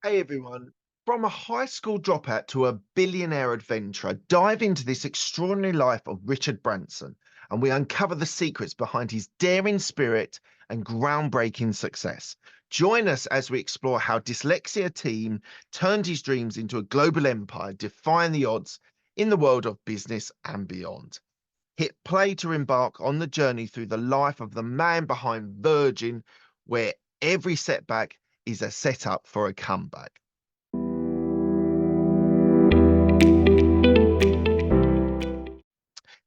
Hey everyone, from a high school dropout to a billionaire adventurer, dive into this extraordinary life of Richard Branson and we uncover the secrets behind his daring spirit and groundbreaking success. Join us as we explore how dyslexia team turned his dreams into a global empire, defying the odds in the world of business and beyond. Hit play to embark on the journey through the life of the man behind Virgin, where every setback is a setup for a comeback.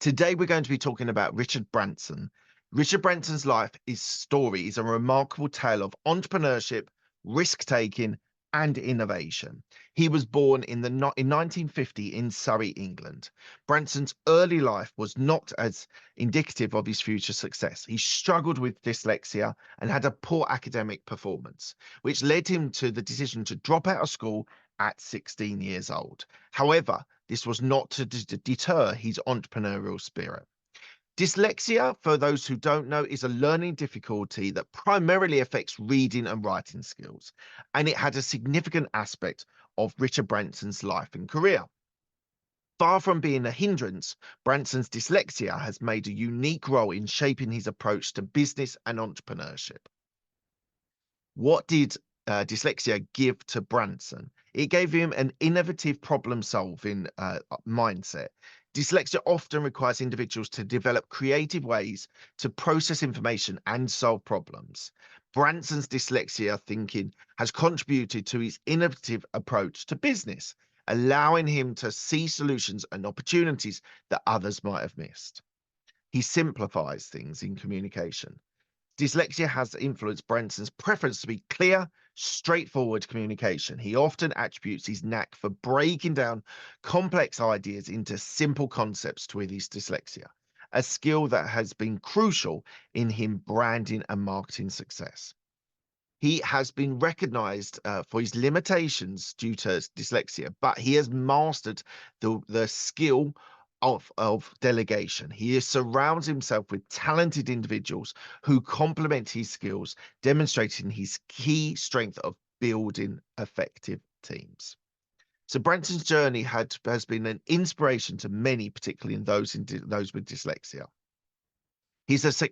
Today, we're going to be talking about Richard Branson. Richard Branson's story is a remarkable tale of entrepreneurship, risk taking, and innovation. He was born in 1950 in Surrey, England. Branson's early life was not as indicative of his future success. He struggled with dyslexia and had a poor academic performance, which led him to the decision to drop out of school at 16 years old. However, this was not to deter his entrepreneurial spirit. Dyslexia, for those who don't know, is a learning difficulty that primarily affects reading and writing skills, and it had a significant aspect of Richard Branson's life and career. Far from being a hindrance, Branson's dyslexia has made a unique role in shaping his approach to business and entrepreneurship. What did dyslexia give to Branson? It gave him an innovative problem solving mindset. Dyslexia often requires individuals to develop creative ways to process information and solve problems. Branson's dyslexia thinking has contributed to his innovative approach to business, allowing him to see solutions and opportunities that others might have missed. He simplifies things in communication. Dyslexia has influenced Branson's preference to be clear, straightforward communication. He often attributes his knack for breaking down complex ideas into simple concepts with his dyslexia, a skill that has been crucial in him branding and marketing success. He has been recognized for his limitations due to dyslexia, but he has mastered the skill of delegation. Surrounds himself with talented individuals who complement his skills, demonstrating his key strength of building effective teams. So Branson's journey has been an inspiration to many, particularly those with dyslexia.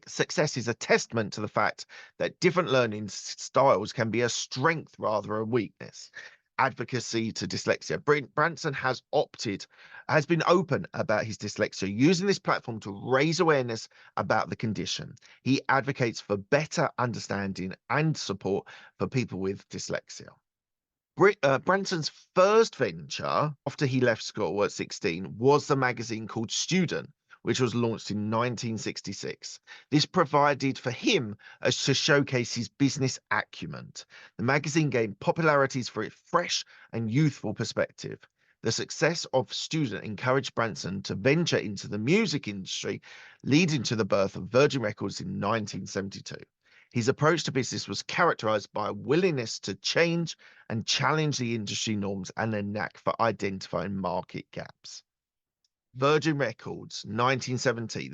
Success is a testament to the fact that different learning styles can be a strength rather than a weakness. Advocacy to dyslexia. Branson has been open about his dyslexia, using this platform to raise awareness about the condition. He advocates for better understanding and support for people with dyslexia. Branson's first venture after he left school at 16 was the magazine called Student, which was launched in 1966. This provided for him as to showcase his business acumen. The magazine gained popularities for its fresh and youthful perspective. The success of Student encouraged Branson to venture into the music industry, leading to the birth of Virgin Records in 1972. His approach to business was characterized by a willingness to change and challenge the industry norms and a knack for identifying market gaps. Virgin Records, 1972.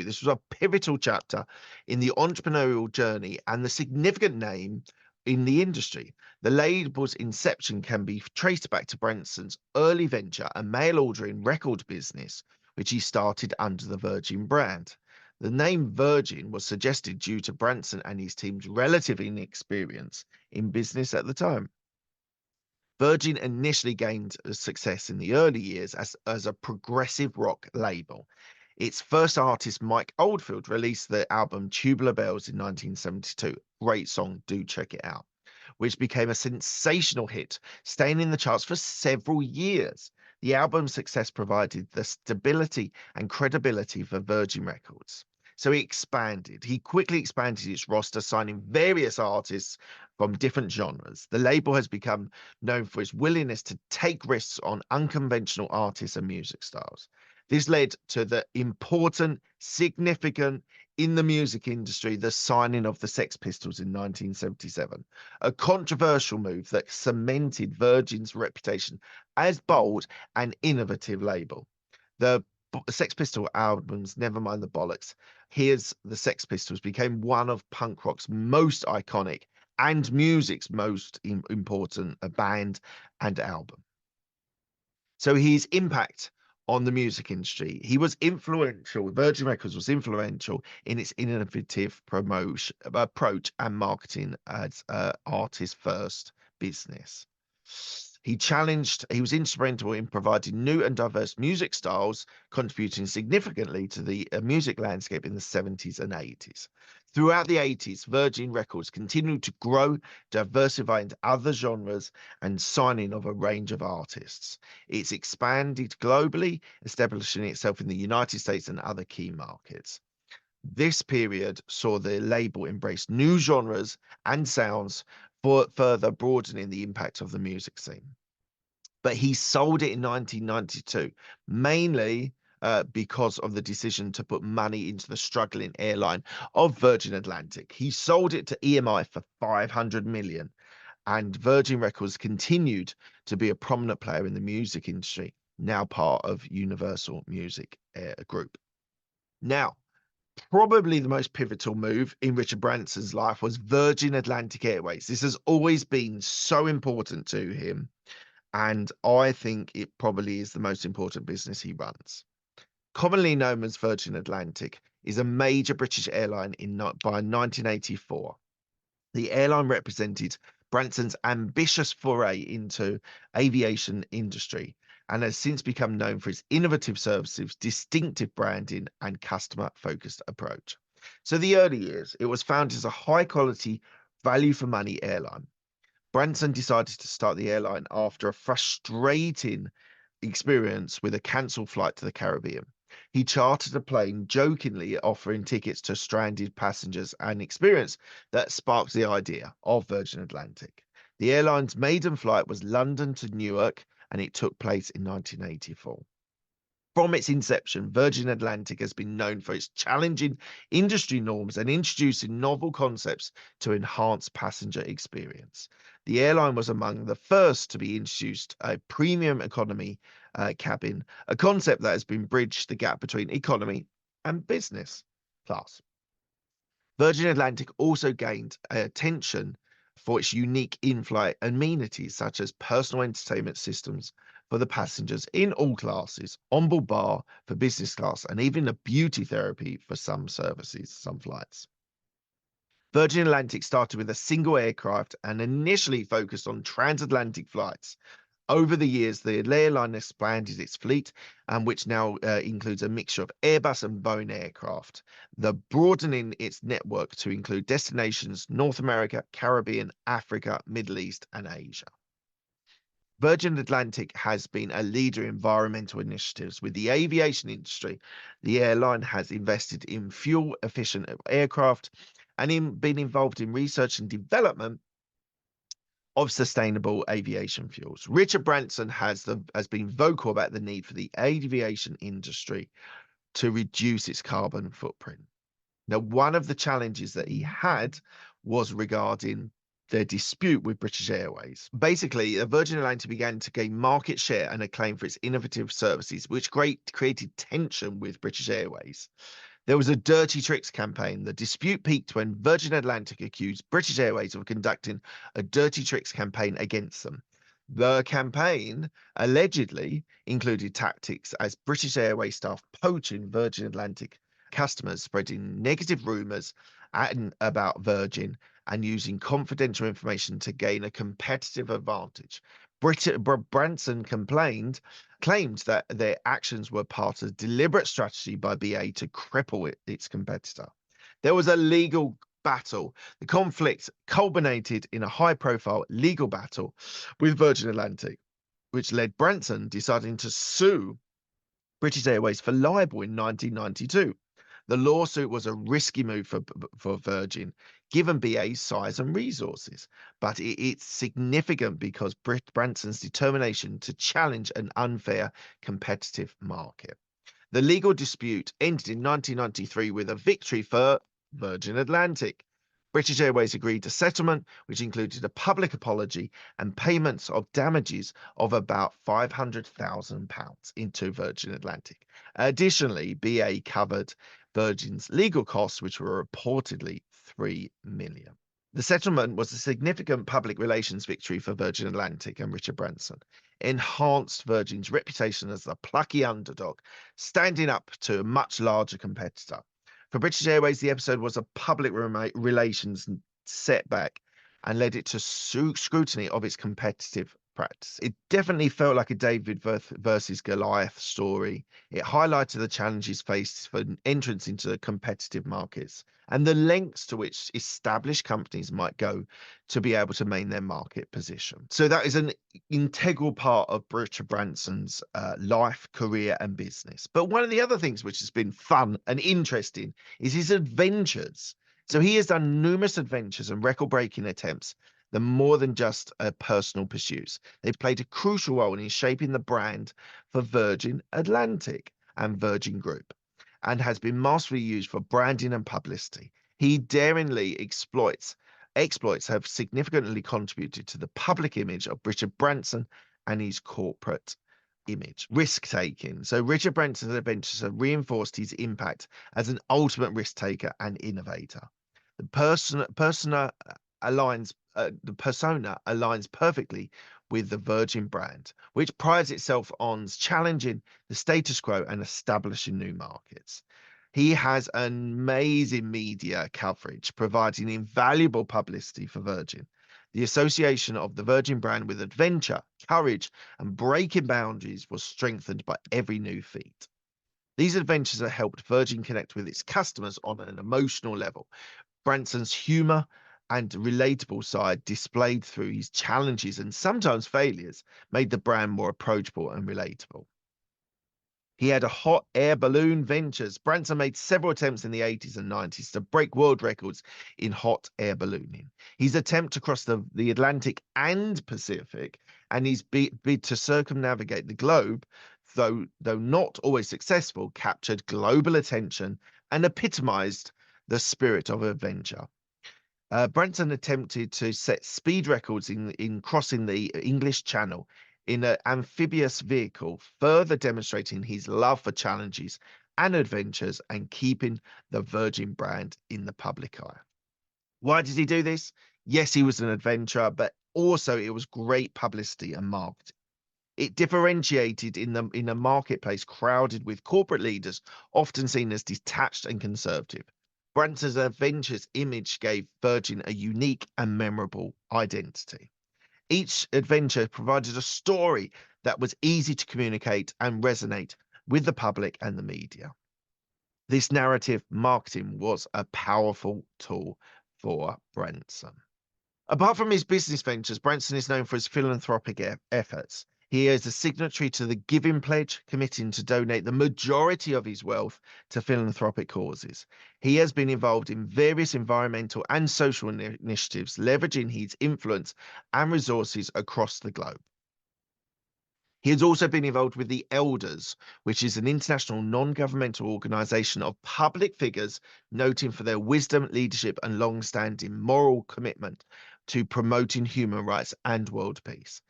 This was a pivotal chapter in the entrepreneurial journey and the significant name in the industry. The label's inception can be traced back to Branson's early venture, a mail ordering record business, which he started under the Virgin brand. The name Virgin was suggested due to Branson and his team's relative inexperience in business at the time. Virgin initially gained success in the early years as a progressive rock label. Its first artist, Mike Oldfield, released the album Tubular Bells in 1972. Great song, do check it out, which became a sensational hit, staying in the charts for several years. The album's success provided the stability and credibility for Virgin Records. So he quickly expanded its roster, signing various artists from different genres. The label has become known for its willingness to take risks on unconventional artists and music styles. This led to the important, significant in the music industry, the signing of the Sex Pistols in 1977, a controversial move that cemented Virgin's reputation as bold and innovative label. The Sex Pistol albums, never mind the bollocks. Here's the Sex Pistols became one of punk rock's most iconic and music's most important band and album. So his impact on the music industry, he was influential. Virgin Records was influential in its innovative promotion approach and marketing as artist first business. He was instrumental in providing new and diverse music styles, contributing significantly to the music landscape in the 70s and 80s. Throughout the 80s, Virgin Records continued to grow, diversify into other genres, and signing of a range of artists. It's expanded globally, establishing itself in the United States and other key markets. This period saw the label embrace new genres and sounds for further broadening the impact of the music scene. But he sold it in 1992, mainly because of the decision to put money into the struggling airline of Virgin Atlantic. He sold it to EMI for 500 million, and Virgin Records continued to be a prominent player in the music industry, now part of Universal Music Group. Now, probably the most pivotal move in Richard Branson's life was Virgin Atlantic Airways. This has always been so important to him, and I think it probably is the most important business he runs. Commonly known as Virgin Atlantic, is a major British airline by 1984. The airline represented Branson's ambitious foray into aviation industry and has since become known for its innovative services, distinctive branding, and customer-focused approach. So the early years, it was founded as a high-quality, value-for-money airline. Branson decided to start the airline after a frustrating experience with a cancelled flight to the Caribbean. He chartered a plane, jokingly offering tickets to stranded passengers, an experience that sparked the idea of Virgin Atlantic. The airline's maiden flight was London to Newark, and it took place in 1984. From its inception, Virgin Atlantic has been known for its challenging industry norms and introducing novel concepts to enhance passenger experience. The airline was among the first to be introduced a premium economy cabin, a concept that has been bridged the gap between economy and business class. Virgin Atlantic also gained attention for its unique in-flight amenities, such as personal entertainment systems for the passengers in all classes, onboard bar for business class, and even a beauty therapy for some services, some flights. Virgin Atlantic started with a single aircraft and initially focused on transatlantic flights. Over the years, the airline expanded its fleet, and which now includes a mixture of Airbus and Boeing aircraft, the broadening its network to include destinations North America, Caribbean, Africa, Middle East, and Asia. Virgin Atlantic has been a leader in environmental initiatives. With the aviation industry, the airline has invested in fuel-efficient aircraft and been involved in research and development of sustainable aviation fuels. Richard Branson has been vocal about the need for the aviation industry to reduce its carbon footprint. Now, one of the challenges that he had was regarding their dispute with British Airways. Basically, Virgin Atlantic began to gain market share and acclaim for its innovative services, which created tension with British Airways. There was a dirty tricks campaign. The dispute peaked when Virgin Atlantic accused British Airways of conducting a dirty tricks campaign against them. The campaign allegedly included tactics as British Airways staff poaching Virgin Atlantic customers, spreading negative rumors about Virgin and using confidential information to gain a competitive advantage. Branson claimed that their actions were part of a deliberate strategy by BA to cripple its competitor. There was a legal battle. The conflict culminated in a high-profile legal battle with Virgin Atlantic, which led Branson deciding to sue British Airways for libel in 1992. The lawsuit was a risky move for Virgin, given BA's size and resources, but it's significant because Branson's determination to challenge an unfair competitive market. The legal dispute ended in 1993 with a victory for Virgin Atlantic. British Airways agreed to settlement, which included a public apology and payments of damages of about £500,000 into Virgin Atlantic. Additionally, BA covered Virgin's legal costs, which were reportedly £3 million. The settlement was a significant public relations victory for Virgin Atlantic and Richard Branson, enhanced Virgin's reputation as the plucky underdog, standing up to a much larger competitor. For British Airways, the episode was a public relations setback and led it to scrutiny of its competitive practice. It definitely felt like a David versus Goliath story. It highlighted the challenges faced for entrance into competitive markets and the lengths to which established companies might go to be able to maintain their market position. So that is an integral part of Richard Branson's life, career, and business. But one of the other things which has been fun and interesting is his adventures. So he has done numerous adventures and record-breaking attempts that more than just personal pursuits. They've played a crucial role in shaping the brand for Virgin Atlantic and Virgin Group, and has been masterfully used for branding and publicity. He daringly exploits have significantly contributed to the public image of Richard Branson and his corporate image. Risk taking. So Richard Branson's adventures have reinforced his impact as an ultimate risk taker and innovator. The persona aligns perfectly with the Virgin brand, which prides itself on challenging the status quo and establishing new markets. He has amazing media coverage, providing invaluable publicity for Virgin. The association of the Virgin brand with adventure, courage, and breaking boundaries was strengthened by every new feat. These adventures have helped Virgin connect with its customers on an emotional level. Branson's humor and relatable side, displayed through his challenges and sometimes failures, made the brand more approachable and relatable. He had a hot air balloon ventures. Branson made several attempts in the 80s and 90s to break world records in hot air ballooning. His attempt to cross the Atlantic and Pacific and his bid to circumnavigate the globe, though not always successful, captured global attention and epitomized the spirit of adventure. Branson attempted to set speed records in crossing the English Channel in an amphibious vehicle, further demonstrating his love for challenges and adventures and keeping the Virgin brand in the public eye. Why did he do this? Yes, he was an adventurer, but also it was great publicity and marketing. It differentiated in a marketplace crowded with corporate leaders, often seen as detached and conservative. Branson's adventures image gave Virgin a unique and memorable identity. Each adventure provided a story that was easy to communicate and resonate with the public and the media. This narrative marketing was a powerful tool for Branson. Apart from his business ventures, Branson is known for his philanthropic efforts. He is a signatory to the Giving Pledge, committing to donate the majority of his wealth to philanthropic causes. He has been involved in various environmental and social initiatives, leveraging his influence and resources across the globe. He has also been involved with the Elders, which is an international non-governmental organization of public figures noted for their wisdom, leadership, and long-standing moral commitment to promoting human rights and world peace.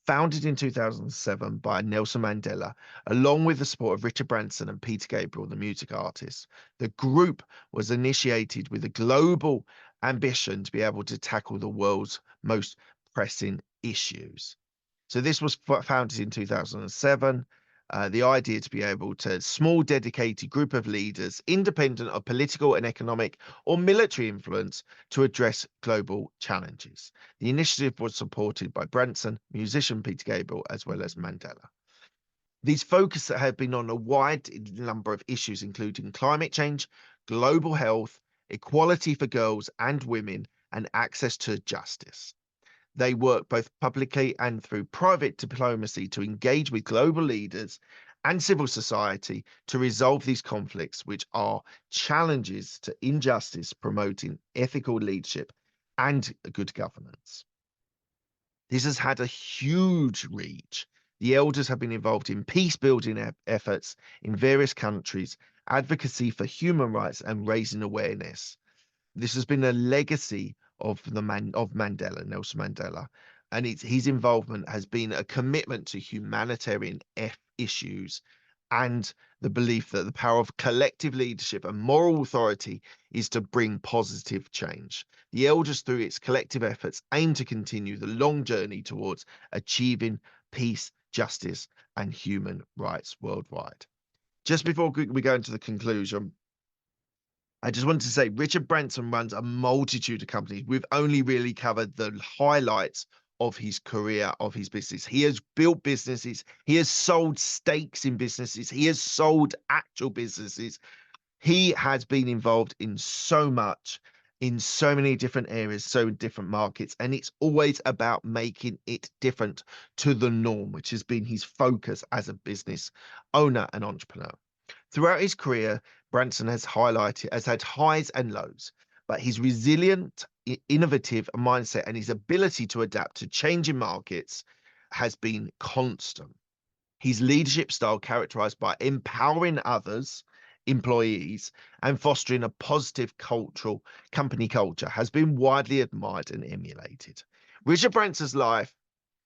Founded in 2007 by Nelson Mandela, along with the support of Richard Branson and Peter Gabriel, the music artist, the group was initiated with a global ambition to be able to tackle the world's most pressing issues. So this was founded in 2007. The idea to be able to small dedicated group of leaders independent of political and economic or military influence to address global challenges. The initiative was supported by Branson, musician Peter Gabriel, as well as Mandela. These focus have been on a wide number of issues, including climate change, global health, equality for girls and women, and access to justice. They work both publicly and through private diplomacy to engage with global leaders and civil society to resolve these conflicts, which are challenges to injustice, promoting ethical leadership and good governance. This has had a huge reach. The elders have been involved in peace building efforts in various countries, advocacy for human rights, and raising awareness. This has been a legacy of Mandela, Nelson Mandela, and his involvement has been a commitment to humanitarian issues and the belief that the power of collective leadership and moral authority is to bring positive change. The elders, through its collective efforts, aim to continue the long journey towards achieving peace, justice, and human rights worldwide. Just before we go into the conclusion, I just wanted to say Richard Branson runs a multitude of companies. We've only really covered the highlights of his career, of his business. He has built businesses, he has sold stakes in businesses, he has sold actual businesses. He has been involved in so much, in so many different areas, so different markets, and it's always about making it different to the norm, which has been his focus as a business owner and entrepreneur. Throughout his career, Branson has had highs and lows, but his resilient, innovative mindset and his ability to adapt to changing markets has been constant. His leadership style, characterized by empowering others, employees, and fostering a positive company culture, has been widely admired and emulated. Richard Branson's life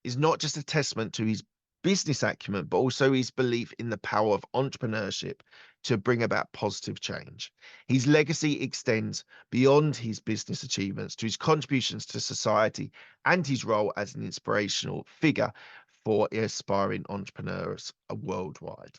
is not just a testament to his business acumen, but also his belief in the power of entrepreneurship to bring about positive change. His legacy extends beyond his business achievements to his contributions to society and his role as an inspirational figure for aspiring entrepreneurs worldwide.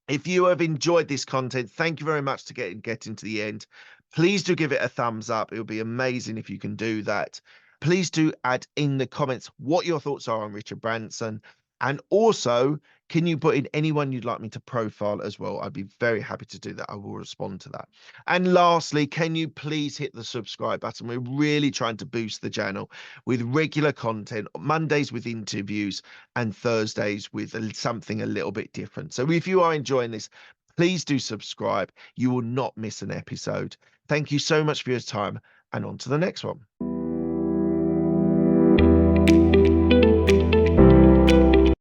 If you have enjoyed this content, thank you very much to getting to the end. Please do give it a thumbs up. It would be amazing if you can do that. Please do add in the comments what your thoughts are on Richard Branson. And also, can you put in anyone you'd like me to profile as well? I'd be very happy to do that. I will respond to that. And lastly, can you please hit the subscribe button? We're really trying to boost the channel with regular content, Mondays with interviews and Thursdays with something a little bit different. So if you are enjoying this, please do subscribe. You will not miss an episode. Thank you so much for your time, and on to the next one.